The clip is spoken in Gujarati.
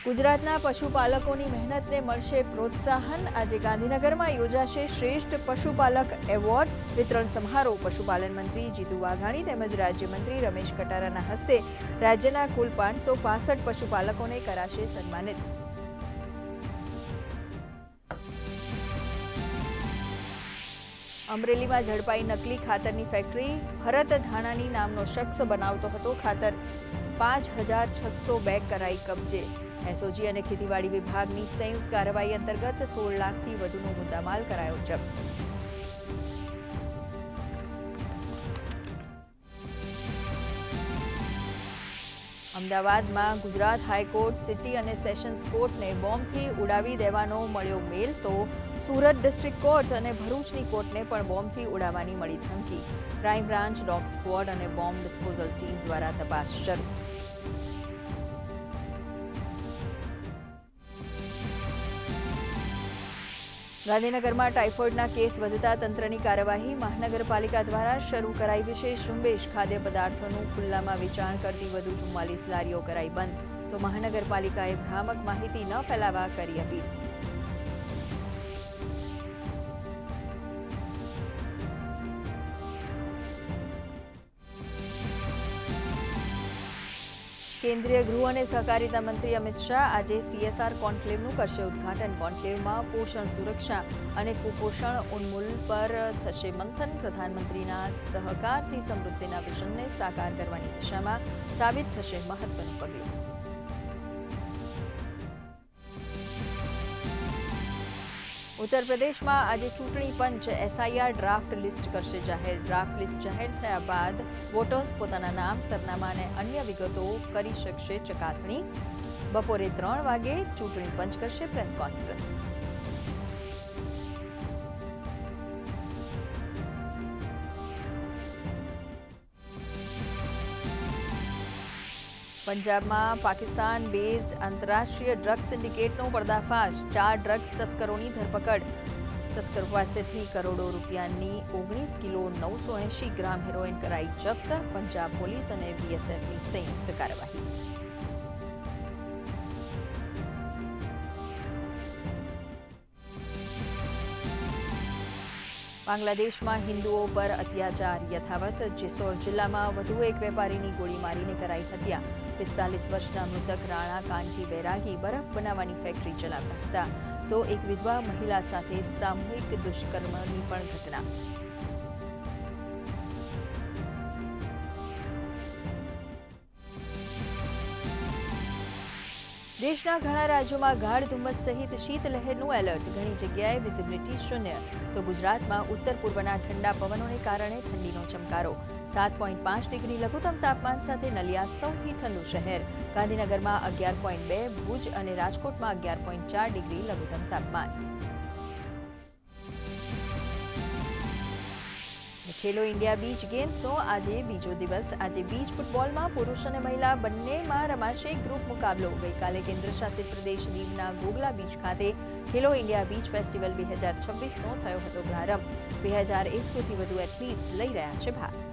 ગુજરાતના પશુપાલકોની મહેનતને મળશે પ્રોત્સાહન। આજે ગાંધીનગરમાં યોજાશે શ્રેષ્ઠ પશુપાલક એવોર્ડ વિતરણ સમારોહ। પશુપાલન મંત્રી જીતુ વાઘાણી તેમજ રાજ્યમંત્રી રમેશ કટારાના હસ્તે રાજ્યના કુલ 565 પશુપાલકોને કરાશે સન્માનિત। અમરેલીમાં ઝડપાઈ નકલી ખાતરની ફેક્ટરી। ભરત ધાનાણી નામનો શખ્સ બનાવતો હતો ખાતર। 5600 બેગ કરાઈ કબજે। એસઓજી અને ખેતીવાડી વિભાગની સંયુક્ત કાર્યવાહી અંતર્ગત 16 લાખથી વધુનો મુદ્દામાલ કરાયો જપ્ત। અમદાવાદમાં ગુજરાત હાઈકોર્ટ, સિટી અને સેશન્સ કોર્ટને બોમ્બથી ઉડાવી દેવાનો મળ્યો મેલ, તો સુરત ડિસ્ટ્રિક્ટ કોર્ટ અને ભરૂચની કોર્ટને પણ બોમ્બથી ઉડાવવાની મળી ધમકી। ક્રાઇમ બ્રાન્ચ, ડોગ સ્ક્વોડ અને બોમ્બ ડિસ્પોઝલ ટીમ દ્વારા તપાસ શરૂ। ગાંધીનગરમાં ટાઇફોઇડના કેસ વધતા તંત્રની કાર્યવાહી। મહાનગરપાલિકા દ્વારા શરૂ કરાઈ વિશેષ ઝુંબેશ। ખાદ્ય પદાર્થોનું ખુલ્લામાં વેચાણ કરતી વધુ 44 લારીઓ કરાઈ બંધ, તો મહાનગરપાલિકાએ ભ્રામક માહિતી ન ફેલાવવા કરી અપીલ। કેન્દ્રીય ગૃહ અને સહકારિતા મંત્રી અમિત શાહ આજે CSR કોન્ક્લેવનું કરશે ઉદ્ઘાટન। કોન્ક્લેવમાં પોષણ સુરક્ષા અને કુપોષણ ઉન્મૂલન પર થશે મંથન। પ્રધાનમંત્રીના સહકારથી સમૃદ્ધિના વિઝનને સાકાર કરવાની દિશામાં સાબિત થશે મહત્વનું પગલું। ઉત્તર પ્રદેશમાં આજે ચૂંટણી પંચ SIR ડ્રાફ્ટ લિસ્ટ કરશે જાહેર। ડ્રાફ્ટ લિસ્ટ જાહેર થયા બાદ વોટર્સ પોતાના નામ, સરનામા અને અન્ય વિગતો કરી શકશે ચકાસણી। બપોરે 3 વાગે ચૂંટણી પંચ કરશે પ્રેસ કોન્ફરન્સ। પંજાબમાં પાકિસ્તાન બેઝડ આંતરરાષ્ટ્રીય ડ્રગ સિન્ડિકેટનો પર્દાફાશ। 4 ડ્રગ્સ તસ્કરોની ધરપકડ। તસ્કરો પાસેથી કરોડો રૂપિયાની 19 કિલો 980 ગ્રામ હેરોઇન કરાઈ જપ્ત। પંજાબ પોલીસ અને BSFની સંયુક્ત કાર્યવાહી। બાંગ્લાદેશમાં હિન્દુઓ પર અત્યાચાર યથાવત। જેસોર જિલ્લામાં વધુ એક વેપારીની ગોળી મારીને કરાઈ હત્યા। 45 વર્ષના મૃતક રાણા કાનકી બૈરાગી બરફ બનાવવાની ફેક્ટરી ચલાવતા હતા, તો એક વિધવા મહિલા સાથે સામૂહિક દુષ્કર્મની પણ ઘટના। દેશના ઘણા રાજ્યોમાં ગાઢ ધુમ્મસ સહિત શીતલહેરનું એલર્ટ। ઘણી જગ્યાએ વિઝિબિલિટી શૂન્ય, તો ગુજરાતમાં ઉત્તર પૂર્વના ઠંડા પવનોને કારણે ઠંડીનો ચમકારો। 7.5 ડિગ્રી લઘુત્તમ તાપમાન સાથે નલિયા સૌથી ઠંડુ શહેર। ગાંધીનગરમાં 11.2, ભુજ અને રાજકોટમાં 11.4 ડિગ્રી લઘુત્તમ તાપમાન। ખેલો ઇન્ડિયા બીચ ગેમ્સનો આજે બીજો દિવસ। આજે બીચ ફૂટબોલમાં પુરુષ અને મહિલા બંનેમાં રમાશે ગ્રુપ મુકાબલો। ગઈકાલે કેન્દ્રશાસિત પ્રદેશ દીવના ગોગલા બીચ ખાતે ખેલો ઇન્ડિયા બીચ ફેસ્ટિવલ 2026નો થયો હતો પ્રારંભ। 2100થી વધુ એથ્લીટ્સ લઈ રહ્યા છે ભાગ।